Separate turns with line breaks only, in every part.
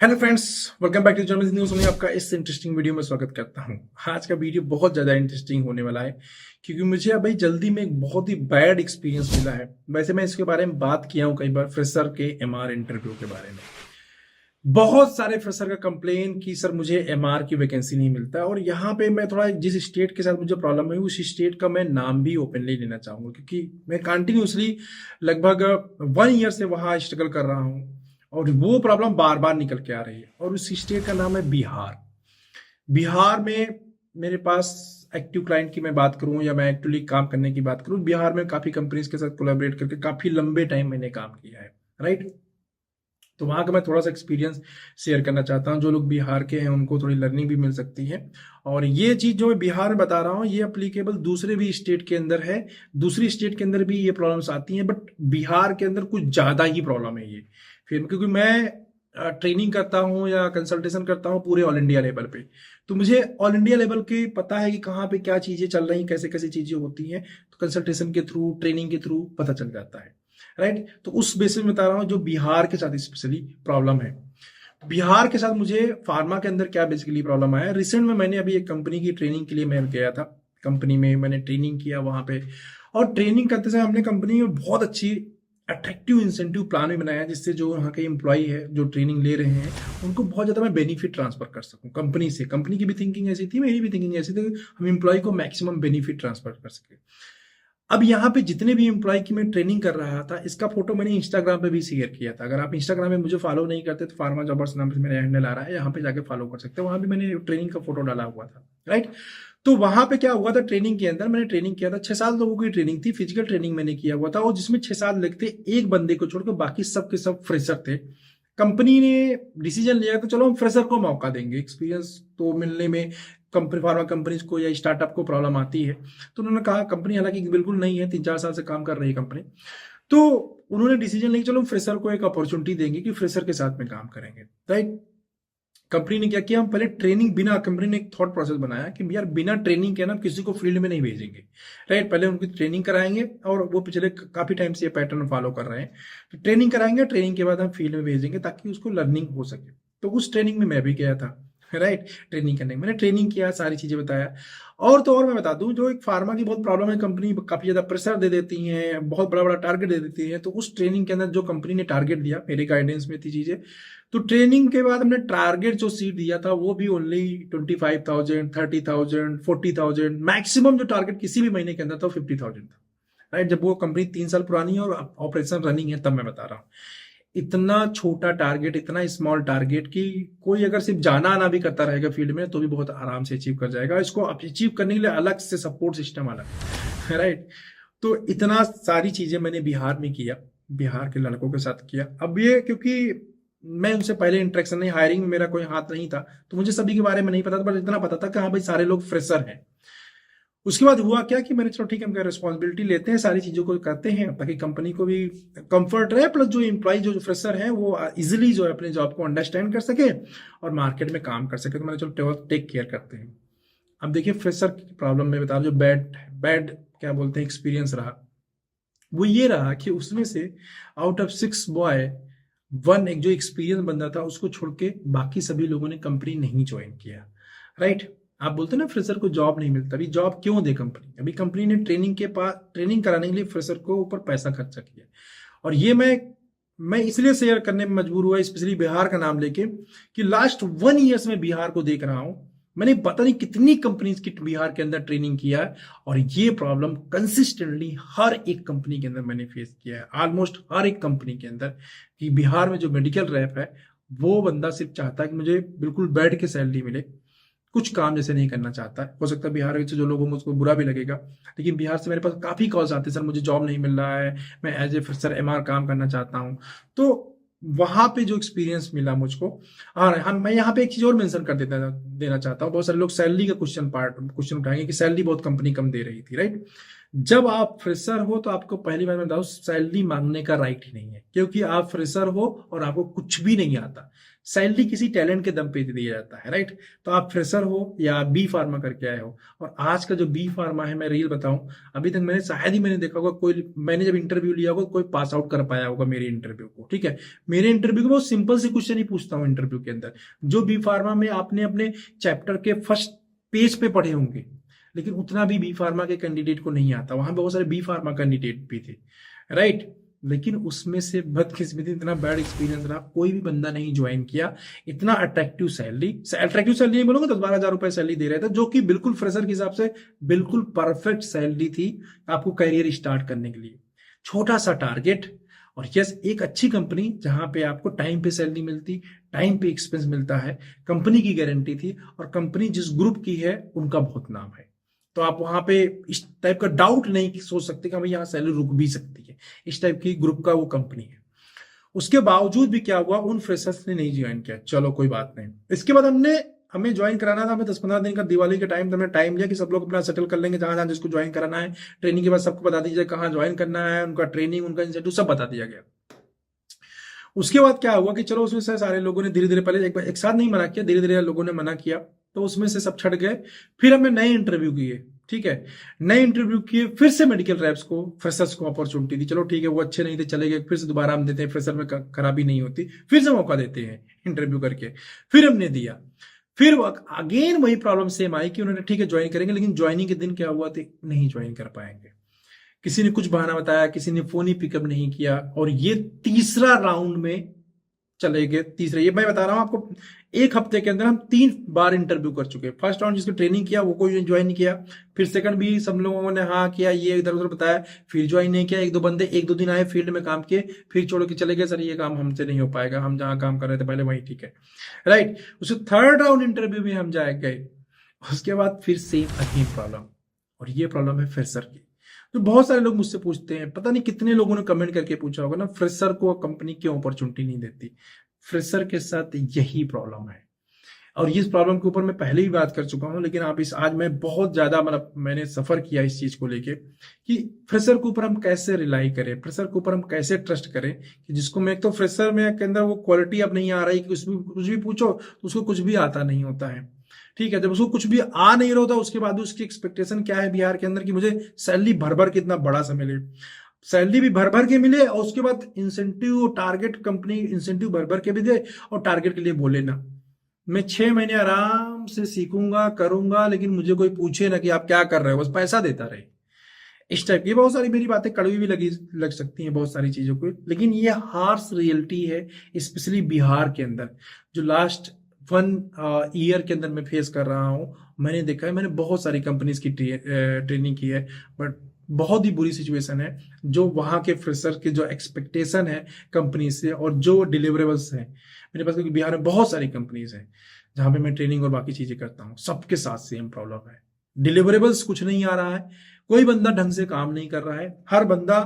Hello friends, welcome back to journalist news में आपका इस इंटरेस्टिंग वीडियो में स्वागत करता हूं। आज का वीडियो बहुत ज़्यादा इंटरेस्टिंग होने वाला है क्योंकि मुझे अभी जल्दी में एक बहुत ही बैड एक्सपीरियंस मिला है। वैसे मैं इसके बारे में बात किया हूं कई बार, फ्रेशर के एमआर इंटरव्यू के बारे में। बहुत सारे फ्रेशर का कंप्लेन कि सर मुझे एमआर की वैकेंसी नहीं मिलता है। और यहाँ पे मैं थोड़ा जिस स्टेट के साथ मुझे प्रॉब्लम है उस स्टेट का मैं नाम भी ओपनली लेना चाहूंगा क्योंकि मैं कंटिन्यूसली लगभग 1 ईयर से वहां स्ट्रगल कर रहा हूँ और वो प्रॉब्लम बार बार निकल के आ रही है। और उस स्टेट का नाम है बिहार। बिहार में मेरे पास एक्टिव क्लाइंट की मैं बात करूं या मैं एक्टिवली काम करने की बात करूं, बिहार में काफी कंपनीज के साथ कोलैबोरेट करके काफी लंबे टाइम मैंने काम किया है, राइट। तो वहां का मैं थोड़ा सा एक्सपीरियंस शेयर करना चाहता हूं। जो लोग बिहार के हैं उनको थोड़ी लर्निंग भी मिल सकती है। और ये चीज जो मैं बिहार में बता रहा हूँ ये अप्लीकेबल दूसरे भी स्टेट के अंदर है। दूसरी स्टेट के अंदर भी ये प्रॉब्लम्स आती हैं, बट बिहार के अंदर कुछ ज्यादा ही प्रॉब्लम है ये। फिर क्योंकि मैं ट्रेनिंग करता हूँ या कंसल्टेशन करता हूँ पूरे ऑल इंडिया लेवल पे, तो मुझे ऑल इंडिया लेवल के पता है कि कहाँ पे क्या चीजें चल रही, कैसे कैसे चीजें होती हैं। तो कंसल्टेशन के थ्रू, ट्रेनिंग के थ्रू पता चल जाता है, राइट। तो उस बेसिस में बता रहा हूँ जो बिहार के साथ स्पेशली प्रॉब्लम है। बिहार के साथ मुझे फार्मा के अंदर क्या बेसिकली प्रॉब्लम आया, रिसेंट में मैंने अभी एक कंपनी की ट्रेनिंग के लिए मैं गया था। कंपनी में मैंने ट्रेनिंग किया वहां पे, और ट्रेनिंग करते समय हमने कंपनी में बहुत अच्छी अट्रैक्टिव इंसेंटिव प्लान भी बनाया जिससे जो यहाँ के एम्प्लॉय है जो ट्रेनिंग ले रहे हैं उनको बहुत ज्यादा मैं बेनिफिट ट्रांसफर कर सकूं कंपनी से। कंपनी की भी थिंकिंग ऐसी थी, मेरी भी थिंकिंग ऐसी थी, हम एम्प्लॉय को मैक्सिमम बेनिफिट ट्रांसफर कर सके। अब यहाँ पे जितने भी एम्प्लॉय की मैं ट्रेनिंग कर रहा था, इसका फोटो मैंने इंस्टाग्राम पे भी शेयर किया था। अगर आप इंस्टाग्राम में मुझे फॉलो नहीं करते तो फार्मा जॉबर्स नाम से मेरा हैंडल आ रहा है, यहाँ पे जाके फॉलो कर सकते हैं। वहां भी मैंने ट्रेनिंग का फोटो डाला हुआ था, राइट। तो वहां पे क्या हुआ था, ट्रेनिंग के अंदर मैंने ट्रेनिंग किया था, 6 साल लोगों की ट्रेनिंग थी, फिजिकल ट्रेनिंग मैंने किया हुआ था। और जिसमें 6 साल लगते, एक बंदे को छोड़कर बाकी सब के सब फ्रेशर थे। कंपनी ने डिसीजन लिया तो चलो हम फ्रेशर को मौका देंगे, एक्सपीरियंस तो मिलने में कंपनी, फार्मा कंपनीज को या स्टार्टअप को प्रॉब्लम आती है। तो उन्होंने कहा, कंपनी हालांकि बिल्कुल नहीं है, 3-4 साल से काम कर रही है कंपनी, तो उन्होंने डिसीजन लिया चलो फ्रेशर को एक अपॉर्चुनिटी देंगे कि फ्रेशर के साथ में काम करेंगे, राइट। कंपनी ने क्या किया, हम पहले ट्रेनिंग बिना, कंपनी ने एक थॉट प्रोसेस बनाया कि यार बिना ट्रेनिंग के ना किसी को फील्ड में नहीं भेजेंगे, राइट। पहले उनकी ट्रेनिंग कराएंगे, और वो पिछले काफी टाइम से ये पैटर्न फॉलो कर रहे हैं। तो ट्रेनिंग कराएंगे, ट्रेनिंग के बाद हम फील्ड में भेजेंगे ताकि उसको लर्निंग हो सके। तो उस ट्रेनिंग में मैं भी गया था, राइट। ट्रेनिंग करने मैंने ट्रेनिंग किया, सारी चीजें बताया। और तो और मैं बता दूं, जो एक फार्मा की बहुत प्रॉब्लम है, कंपनी काफी ज्यादा प्रेशर दे देती है, बहुत बड़ा बड़ा टारगेट दे देती है। तो उस ट्रेनिंग के अंदर जो कंपनी ने टारगेट दिया, मेरे गाइडेंस में थी चीजें, तो ट्रेनिंग के बाद हमने टारगेट जो सीट दिया था वो भी ओनली 25,000, 30,000, 40,000, मैक्सिमम जो टारगेट किसी भी महीने के अंदर था 50,000 था, राइट। जब वो कंपनी 3 साल पुरानी है और ऑपरेशन रनिंग है, तब मैं बता रहा हूँ। इतना छोटा टारगेट, इतना स्मॉल टारगेट कि कोई अगर सिर्फ जाना आना भी करता रहेगा फील्ड में तो भी बहुत आराम से अचीव कर जाएगा। इसको अचीव करने के लिए अलग से सपोर्ट सिस्टम अलग है, राइट। तो इतना सारी चीजें मैंने बिहार में किया, बिहार के लड़कों के साथ किया। अब ये क्योंकि मैं उनसे पहले इंटरेक्शन नहीं, हायरिंग में मेरा कोई हाथ नहीं था, तो मुझे सभी के बारे में नहीं पता था, बट इतना पता था कि हाँ भाई सारे लोग फ्रेशर हैं। उसके बाद हुआ क्या कि मैंने चलो ठीक है, हम रिस्पॉन्सिबिलिटी लेते हैं, सारी चीजों को करते हैं ताकि कंपनी को भी कंफर्ट रहे, प्लस जो एम्प्लॉय जो फ्रेशर है वो इजिली जो है अपने जॉब को अंडरस्टैंड कर सके और मार्केट में काम कर सके। तो मैंने चलो टेक केयर करते हैं। अब देखिए फ्रेशर की प्रॉब्लम में बता, जो बैड बैड क्या बोलते हैं एक्सपीरियंस रहा, वो ये रहा कि उसमें से आउट ऑफ 6 बॉय, 1 एक जो एक्सपीरियंस बंदा था उसको छोड़ के बाकी सभी लोगों ने कंपनी नहीं ज्वाइन किया, राइट। आप बोलते ना फ्रेशर को जॉब नहीं मिलता, अभी जॉब क्यों दे कंपनी, अभी कंपनी ने ट्रेनिंग के पास, ट्रेनिंग कराने के लिए फ्रेशर को ऊपर पैसा खर्चा किया। और ये मैं इसलिए शेयर करने में मजबूर हुआ, स्पेशली बिहार का नाम लेके, कि लास्ट 1 ईयर्स में बिहार को देख रहा हूं। मैंने पता नहीं कितनी कंपनीज की बिहार के अंदर ट्रेनिंग किया है, और ये प्रॉब्लम कंसिस्टेंटली हर एक कंपनी के अंदर मैंने फेस किया है, ऑलमोस्ट हर एक कंपनी के अंदर, कि बिहार में जो मेडिकल रैप है वो बंदा सिर्फ चाहता है कि मुझे बिल्कुल बैठ के सैलरी मिले, कुछ काम जैसे नहीं करना चाहता है। हो सकता है बिहार के जो लोग होंगे उसको बुरा भी लगेगा, लेकिन बिहार से मेरे पास काफी कॉल्स आते हैं, सर मुझे जॉब नहीं मिल रहा है, मैं एज ए फ्रेशर एमआर काम करना चाहता हूँ। तो वहां पे जो एक्सपीरियंस मिला मुझको, और हम मैं यहाँ पे एक चीज और मेंशन कर देना चाहता हूँ। बहुत सारे लोग सैलरी का क्वेश्चन उठाएंगे कि सैलरी बहुत कंपनी कम दे रही थी, राइट। जब आप फ्रेशर हो तो आपको पहली बार मैं बताऊं, सैलरी मांगने का राइट ही नहीं है, क्योंकि आप फ्रेशर हो और आपको कुछ भी नहीं आता। सैलरी किसी टैलेंट के दम पे दिया जाता है, राइट। तो आप फ्रेशर हो या आप बी फार्मा करके आए हो, और आज का जो बी फार्मा है, मैं रियल बताऊं, अभी तक मैंने शायद ही मैंने देखा होगा कोई, मैंने जब इंटरव्यू लिया होगा कोई पास आउट कर पाया होगा मेरे इंटरव्यू को, ठीक है। मेरे इंटरव्यू को बहुत सिंपल से क्वेश्चन ही पूछता हूँ इंटरव्यू के अंदर, जो बी फार्मा में आपने अपने चैप्टर के फर्स्ट पेज पे पढ़े होंगे, लेकिन उतना भी बी फार्मा के कैंडिडेट को नहीं आता। वहां बहुत सारे बी फार्मा कैंडिडेट भी थे, राइट। लेकिन उसमें से बदकिस्मती, इतना बैड एक्सपीरियंस रहा, कोई भी बंदा नहीं ज्वाइन किया। इतना अट्रैक्टिव सैलरी नहीं बोलूंगा, 10-12 हजार रुपए सैलरी दे रहे थे, जो कि बिल्कुल फ्रेशर के हिसाब से बिल्कुल परफेक्ट सैलरी थी आपको करियर स्टार्ट करने के लिए। छोटा सा टारगेट, और यस, एक अच्छी कंपनी जहां पे आपको टाइम पे सैलरी मिलती, टाइम पे एक्सपेंस मिलता है, कंपनी की गारंटी थी, और कंपनी जिस ग्रुप की है उनका बहुत नाम है। तो आप वहां पे इस टाइप का डाउट नहीं सोच सकते कि भाई यहाँ सैलरी रुक भी सकती है। इस टाइप की ग्रुप का वो कंपनी है। उसके बावजूद भी क्या हुआ, उन फ्रेशर्स ने नहीं ज्वाइन किया, चलो कोई बात नहीं। इसके बाद हमें ज्वाइन कराना था, हमें 10-15 दिन का दिवाली के टाइम, हमने टाइम लिया कि सब लोग अपना सेटल कर लेंगे, जहां जहां जिसको ज्वाइन कराना है। ट्रेनिंग के बाद सबको बता दीजिए कहाँ ज्वाइन करना है, उनका ट्रेनिंग, उनका इंसेंटिव सब बता दिया गया। उसके बाद क्या हुआ कि चलो उसमें से सारे लोगों ने धीरे धीरे, पहले एक साथ नहीं मना किया, धीरे धीरे लोगों ने मना किया, तो उसमें से सब छट गए। फिर हमने नए इंटरव्यू किए, ठीक है, नए इंटरव्यू किए, फिर से मेडिकल रैप्स को, फ्रेशर्स को अपॉर्चुनिटी दी। चलो ठीक है, वो अच्छे नहीं थे, चले गए, फिर से दोबारा हम देते हैं, फ्रेशर में खराबी नहीं होती, फिर से मौका देते हैं इंटरव्यू करके। फिर हमने दिया, फिर अगेन वही प्रॉब्लम सेम आई कि उन्होंने ठीक है ज्वाइन करेंगे, लेकिन ज्वाइनिंग के दिन क्या हुआ थे, नहीं ज्वाइन कर पाएंगे। किसी ने कुछ बहाना बताया, किसी ने फोन ही पिकअप नहीं किया, और ये तीसरा राउंड में चले गए। तीसरे, ये मैं बता रहा हूं आपको, एक हफ्ते के अंदर हम 3 बार इंटरव्यू कर चुके हैं। फर्स्ट राउंड जिसको ट्रेनिंग किया वो कोई ज्वाइन नहीं किया, फिर सेकंड भी सब लोगों ने हाँ किया, ये इधर उधर बताया, फिर ज्वाइन नहीं किया। 1-2 बंदे 1-2 दिन आए, फील्ड में काम किए, फिर छोड़ के चले गए, सर ये काम हमसे नहीं हो पाएगा, हम जहां काम कर रहे थे पहले वही ठीक है, राइट। उसके थर्ड राउंड इंटरव्यू में हम जाए गए, उसके बाद फिर सेम अगेन प्रॉब्लम, और ये प्रॉब्लम है फ्रेशर की। तो बहुत सारे लोग मुझसे पूछते हैं, पता नहीं कितने लोगों ने कमेंट करके पूछा होगा ना, फ्रेशर को कंपनी क्यों अपॉर्चुनिटी नहीं देती। फ्रेशर के साथ यही प्रॉब्लम है, और इस प्रॉब्लम के ऊपर मैं पहले ही बात कर चुका हूं, लेकिन आप आज मैं बहुत ज्यादा, मतलब मैंने सफर किया इस चीज को लेके कि फ्रेशर के ऊपर हम कैसे रिलाई करें, फ्रेशर के ऊपर हम कैसे ट्रस्ट करें, कि जिसको मैं, एक तो फ्रेशर में के अंदर वो क्वालिटी अब नहीं आ रही कि कुछ भी पूछो तो उसको कुछ भी आता नहीं होता है, ठीक है। जब उसको कुछ भी आ नहीं रहा होता, उसके बाद उसकी एक्सपेक्टेशन क्या है बिहार के अंदर, कि मुझे सैलरी भर भर के इतना बड़ा सा मिले, सैलरी भी भर भर के मिले, और उसके बाद इंसेंटिव टारगेट, कंपनी इंसेंटिव भर भर के भी दे, और टारगेट के लिए बोले ना। मैं 6 महीने आराम से सीखूंगा, करूंगा, लेकिन मुझे कोई पूछे ना कि आप क्या कर रहे हो, बस पैसा देता रहे। इस टाइप की बहुत सारी मेरी बातें कड़वी भी लग सकती हैं बहुत सारी चीजों को, लेकिन ये हार्श रियलिटी है, स्पेशली बिहार के अंदर, जो लास्ट 1 ईयर के अंदर मैं फेस कर रहा हूं। मैंने देखा है, मैंने बहुत सारी कंपनीज की ट्रेनिंग की है, बट बहुत ही बुरी सिचुएशन है। जो वहां के फ्रेशर के जो एक्सपेक्टेशन है कंपनी से, और जो डिलीवरेबल्स है मेरे पास, क्योंकि बिहार में बहुत सारी कंपनीज हैं जहां पे मैं ट्रेनिंग और बाकी चीजें करता हूँ, सबके साथ सेम प्रॉब्लम है। डिलीवरेबल्स कुछ नहीं आ रहा है, कोई बंदा ढंग से काम नहीं कर रहा है, हर बंदा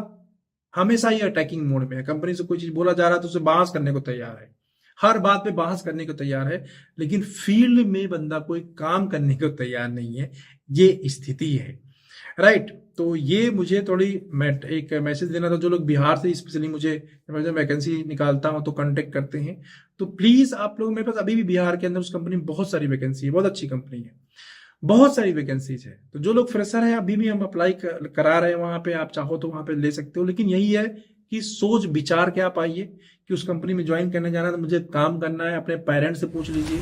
हमेशा ही अटैकिंग मोड में है। कंपनी से कोई चीज बोला जा रहा है तो उसे बहस करने को तैयार है, हर बात पे बहस करने को तैयार है, लेकिन फील्ड में बंदा कोई काम करने को तैयार नहीं है। ये स्थिति है, राइट। तो ये मुझे थोड़ी एक मैसेज देना था, जो लोग बिहार से स्पेशली मुझे वैकेंसी निकालता हूं तो कांटेक्ट करते हैं, तो प्लीज आप लोग, मेरे पास अभी भी बिहार के अंदर उस कंपनी में बहुत सारी वैकेंसी है, बहुत अच्छी कंपनी है, बहुत सारी वैकेंसीज है। तो जो लोग फ्रेशर है, अभी भी हम अप्लाई करा रहे हैं वहां पे, आप चाहो तो वहां पे ले सकते हो। लेकिन यही है कि सोच विचार के आप आइए कि उस कंपनी में ज्वाइन करने जाना है तो मुझे काम करना है, अपने पेरेंट्स से पूछ लीजिए,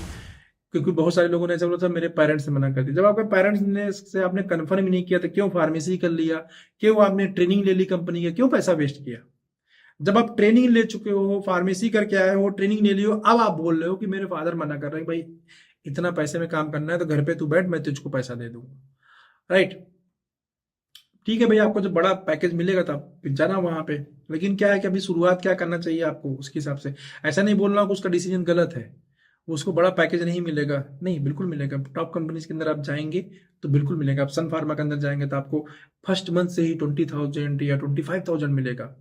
क्योंकि बहुत सारे लोगों ने ऐसा बोला था मेरे पेरेंट्स ने मना कर दिया। जब आपके पेरेंट्स ने से आपने कन्फर्म ही नहीं किया तो क्यों फार्मेसी कर लिया, क्यों आपने ट्रेनिंग ले ली कंपनी का, क्यों पैसा वेस्ट किया। जब आप ट्रेनिंग ले चुके हो, फार्मेसी करके आए हो, ट्रेनिंग ले लियो, अब आप बोल रहे हो कि मेरे फादर मना कर रहे हैं, भाई इतना पैसे में काम करना है तो घर पे तू बैठ, मैं तुझको पैसा दे दूंगा, राइट। ठीक है भाई, आपको जब बड़ा पैकेज मिलेगा तब जाना वहां पे, लेकिन क्या है कि अभी शुरुआत क्या करना चाहिए आपको उसके हिसाब से। ऐसा नहीं बोल रहा हूं कि उसका डिसीजन गलत है, उसको बड़ा पैकेज नहीं मिलेगा, नहीं बिल्कुल मिलेगा। टॉप कंपनीज के अंदर आप जाएंगे तो बिल्कुल मिलेगा। आप सन फार्मा के अंदर जाएंगे तो आपको फर्स्ट मंथ से ही 20,000 या 25,000 मिलेगा,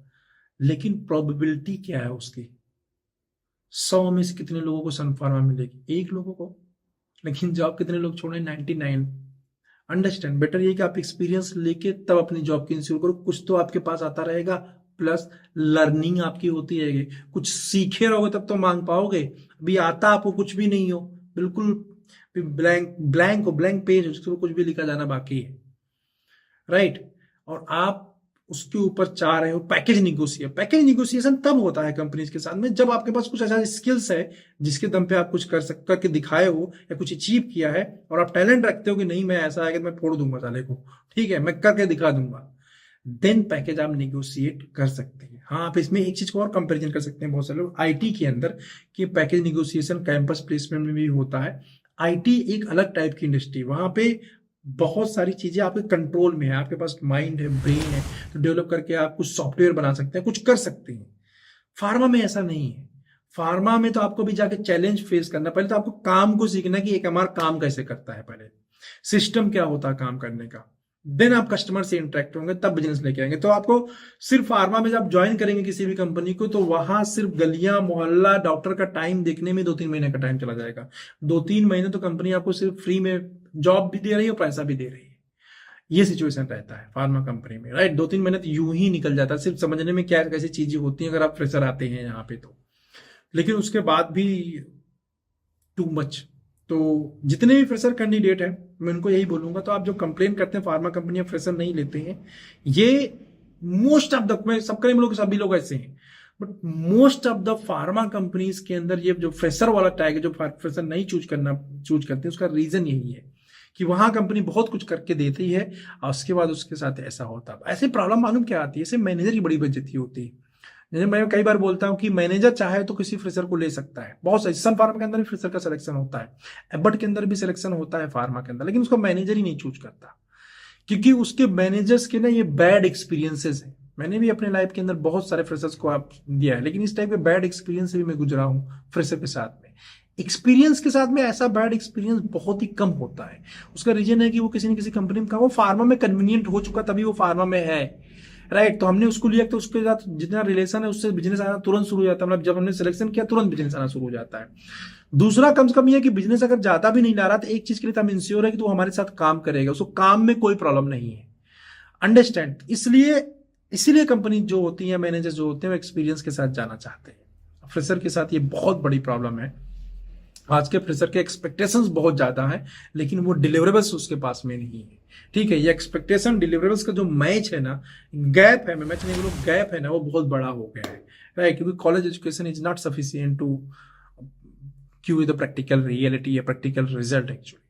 लेकिन प्रोबेबिलिटी क्या है उसकी, 100 में से कितने लोगों को सन फार्मा मिलेगी, 1 लोगों को। लेकिन जॉब कितने लोग छोड़े, 99। अंडरस्टैंड, बेटर ये कि आप एक्सपीरियंस लेके तब अपनी जॉब की इंश्योर करो, कुछ तो आपके पास आता रहेगा, प्लस लर्निंग आपकी होती रहेगी। कुछ सीखे रहोगे तब तो मांग पाओगे। अभी आता आपको कुछ भी नहीं हो, बिल्कुल ब्लैंक पेज, उसके ऊपर कुछ भी लिखा जाना बाकी है, राइट। और आप उसके ऊपर चाह रहे हो पैकेज निगोशिएशन। पैकेज निगोशिएशन तब होता है कंपनीज के साथ में जब आपके पास कुछ ऐसा स्किल्स है जिसके दम पे आप कुछ करके दिखाए हो या कुछ अचीव किया है, और आप टैलेंट रखते हो कि नहीं मैं ऐसा है कि मैं फोड़ दूंगा साले को, ठीक है, मैं करके दिखा दूंगा, देन पैकेज आप निगोशिएट कर सकते हैं। हाँ, आप इसमें एक चीज को और कंपेरिजन कर सकते हैं, बहुत सारे लोग आईटी के अंदर कि पैकेज निगोशिएशन कैंपस प्लेसमेंट में भी होता है। आईटी एक अलग टाइप की इंडस्ट्री, वहां पे बहुत सारी चीजें आपके कंट्रोल में है, आपके पास माइंड है, ब्रेन है, तो डेवलप करके आप कुछ सॉफ्टवेयर बना सकते हैं, कुछ कर सकते हैं। फार्मा में ऐसा नहीं है। फार्मा में तो आपको भी जाके चैलेंज फेस करना, पहले तो आपको काम को सीखना कि एक हमारा काम कैसे करता है, पहले सिस्टम क्या होता है काम करने का, देन आप कस्टमर से इंटरेक्ट होंगे, तब बिजनेस लेके आएंगे। तो आपको सिर्फ फार्मा में जब ज्वाइन करेंगे किसी भी कंपनी को, तो वहां सिर्फ गलियां मोहल्ला डॉक्टर का टाइम देखने में 2-3 महीने का टाइम चला जाएगा। 2-3 महीने तो कंपनी आपको सिर्फ फ्री में जॉब भी दे रही है और पैसा भी दे रही है। ये सिचुएशन रहता है फार्मा कंपनी में, राइट। 2-3 महीने तो यूं ही निकल जाता है सिर्फ समझने में क्या कैसी चीजें होती हैं अगर आप फ्रेशर आते हैं यहाँ पे तो। लेकिन उसके बाद भी टू मच। तो जितने भी फ्रेशर कैंडिडेट हैं मैं उनको यही बोलूंगा, तो आप जो कंप्लेन करते हैं फार्मा कंपनियां फ्रेशर नहीं लेते हैं, ये मोस्ट ऑफ द, मैं सब करें लोग सभी लोग ऐसे हैं, but most of the pharma companies के अंदर ये जो फ्रेशर वाला टैग है, जो फ्रेशर नहीं चूज करते हैं, उसका रीजन यही है कि वहां कंपनी बहुत कुछ करके देती है और उसके बाद उसके साथ ऐसा होता है। ऐसी प्रॉब्लम मालूम क्या आती है, इससे मैनेजर की बड़ी बेइज्जती होती है। जैसे मैं कई बार बोलता हूं कि मैनेजर चाहे तो किसी फ्रेशर को ले सकता है, बहुत सही, सन फार्मा के अंदर भी फ्रेशर का सिलेक्शन होता है, एबट के अंदर भी सिलेक्शन होता है फार्मा के अंदर, लेकिन उसको मैनेजर ही नहीं चूज करता, क्योंकि उसके मैनेजर्स के ना ये बैड एक्सपीरियंसेस है। मैंने भी अपने लाइफ के अंदर बहुत सारे फ्रेशर्स को आप दिया है, लेकिन इस टाइप के बैड एक्सपीरियंस से भी मैं गुजरा हूं फ्रेशर के साथ में। एक्सपीरियंस के साथ में ऐसा बैड एक्सपीरियंस बहुत ही कम होता है। उसका रीजन है कि वो किसी न किसी कंपनी में, वो फार्मा में कन्वीनियंट हो चुका तभी वो फार्मा में है, राइट। तो हमने उसको लिया तो उसके साथ जितना रिलेशन है उससे बिजनेस आना तुरंत शुरू हो जाता है, मतलब जब हमने सिलेक्शन किया तुरंत बिजनेस आना शुरू हो जाता है। दूसरा कम से कम यह कि बिजनेस अगर ज्यादा भी नहीं ला रहा तो एक चीज के लिए तो हम इंश्योर है कि तो हमारे साथ काम करेगा, उसको काम में कोई प्रॉब्लम नहीं है, अंडरस्टैंड। इसीलिए कंपनी जो होती है, मैनेजर जो होते हैं, वो एक्सपीरियंस के साथ जाना चाहते हैं। फ्रेशर के साथ ये बहुत बड़ी प्रॉब्लम है। आज के फ्रेशर के एक्सपेक्टेशंस बहुत ज्यादा हैं, लेकिन वो डिलीवरेबल्स उसके पास में नहीं है, ठीक है। ये एक्सपेक्टेशन डिलीवरेबल्स का जो मैच है ना, गैप है, मैं मैच नहीं बोलूं, गैप है ना, वो बहुत बड़ा हो गया है, राइट। क्योंकि college education is not sufficient to give the practical reality या practical result. Actually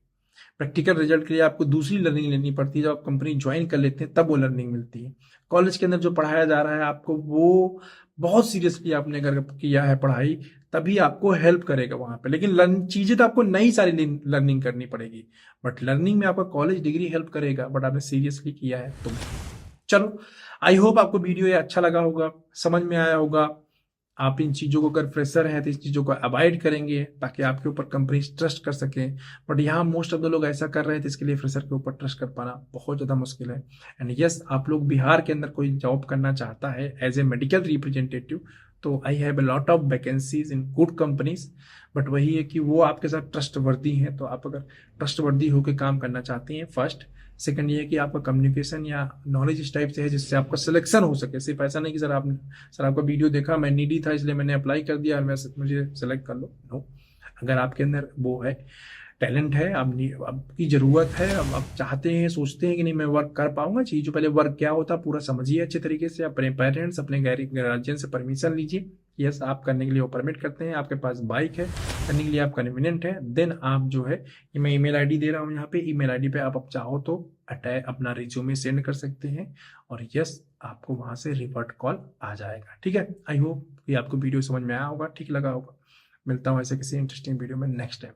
practical result के लिए आपको दूसरी लर्निंग लेनी पड़ती है, जब आप कंपनी ज्वाइन कर लेते हैं तब वो लर्निंग मिलती है। कॉलेज के अंदर जो पढ़ाया जा रहा है आपको, वो बहुत सीरियसली आपने अगर किया है पढ़ाई, तभी आपको हेल्प करेगा वहां पे। लेकिन चीजें तो आपको नई सारी लर्निंग करनी पड़ेगी, बट लर्निंग में आपका कॉलेज डिग्री हेल्प करेगा, बट आपने सीरियसली किया है तो। चलो, आई होप आपको वीडियो ये अच्छा लगा होगा, समझ में आया होगा। आप इन चीजों को, अगर फ्रेशर है तो इस चीजों को अवॉइड करेंगे ताकि आपके ऊपर कंपनी ट्रस्ट कर सके। बट यहाँ मोस्ट ऑफ द लोग ऐसा कर रहे थे, इसके लिए फ्रेशर के ऊपर ट्रस्ट कर पाना बहुत ज्यादा मुश्किल है। एंड यस, आप लोग बिहार के अंदर कोई जॉब करना चाहता है एज ए मेडिकल रिप्रेजेंटेटिव, तो I have a lot of vacancies in good companies, but वही है कि वो आपके साथ ट्रस्ट वर्दी है। तो आप अगर ट्रस्ट वर्दी होकर काम करना चाहते हैं, फर्स्ट। सेकंड ये है कि आपका कम्युनिकेशन या नॉलेज इस टाइप से है जिससे आपका सिलेक्शन हो सके। सिर्फ ऐसा नहीं कि सर आपका वीडियो देखा, मैं नीडी था इसलिए मैंने अप्लाई कर दिया और मुझे सेलेक्ट कर लो। नो, अगर आपके अंदर वो है, टैलेंट है, आपकी जरूरत है, अब आप चाहते हैं, सोचते हैं कि नहीं मैं वर्क कर पाऊंगा, चीजों पहले वर्क क्या होता है पूरा समझिए अच्छे तरीके से। अपने पेरेंट्स, अपने गार्जियन से परमिशन लीजिए, यस आप करने के लिए वो परमिट करते हैं, आपके पास बाइक है, करने के लिए आप कन्वीनियंट है, देन आप जो है, ये मैं ईमेल आईडी दे रहा हूँ यहाँ पे, ईमेल आईडी पे आप चाहो तो अटैच अपना रिज्यूमे सेंड कर सकते हैं, और यस आपको वहां से रिवर्ट कॉल आ जाएगा, ठीक है। आई होप कि आपको वीडियो समझ में आया होगा, ठीक लगा होगा। मिलता हूँ ऐसे किसी इंटरेस्टिंग वीडियो में नेक्स्ट टाइम।